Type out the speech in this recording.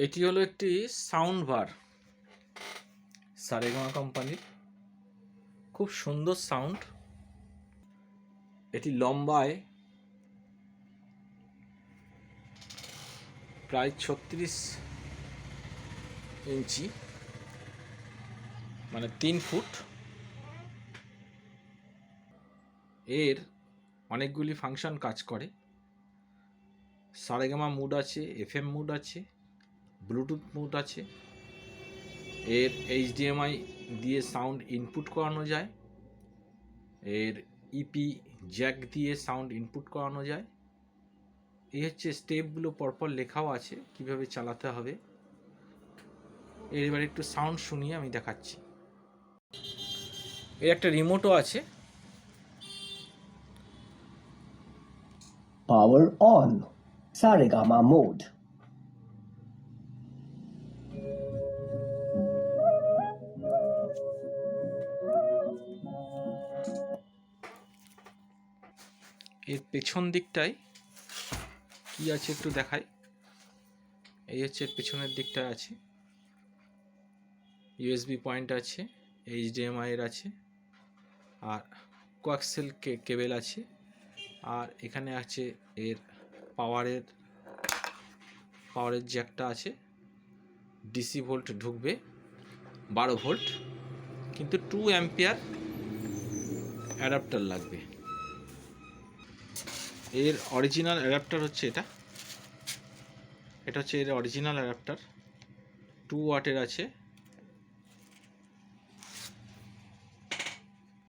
এটি হলো একটি সাউন্ড বার সারেগামা কোম্পানির, খুব সুন্দর সাউন্ড। এটি লম্বায় প্রায় 36 ইঞ্চি, মানে 3 ফুট। এর অনেকগুলি ফাংশন কাজ করে। সারেগামা মুড আছে, এফএম মুড আছে, ব্লুটুথ মুড আছে। এর এইচডিএমআই দিয়ে সাউন্ড ইনপুট করানো যায়, এর ইপি জ্যাক দিয়ে সাউন্ড ইনপুট করানো যায়। এই হচ্ছে স্টেপগুলো, পরপর লেখাও আছে কিভাবে চালাতে হবে। এর এবার একটু সাউন্ড শুনিয়ে আমি দেখাচ্ছি। এর একটা রিমোটও আছে। Power on. Saregama mode. এর পেছন দিকটায় কি আছে একটু দেখাই। এই হচ্ছে এর পেছনের দিকটা আছে, ইউএসবি পয়েন্ট আছে, এইচডিএমআই এর আছে, আর কোয়াক্সেল কেবেল আছে। আর এখানে আছে এর পাওয়ারের জ্যাকটা আছে। ডিসি ভোল্ট ঢুকবে 12 ভোল্ট, কিন্তু 2 অ্যাম্পিয়ার অ্যাডাপ্টার লাগবে। এর অরিজিনাল অ্যাডাপ্টার হচ্ছে এটা হচ্ছে এর অরিজিনাল অ্যাডাপ্টার। 2 ওয়াটের আছে,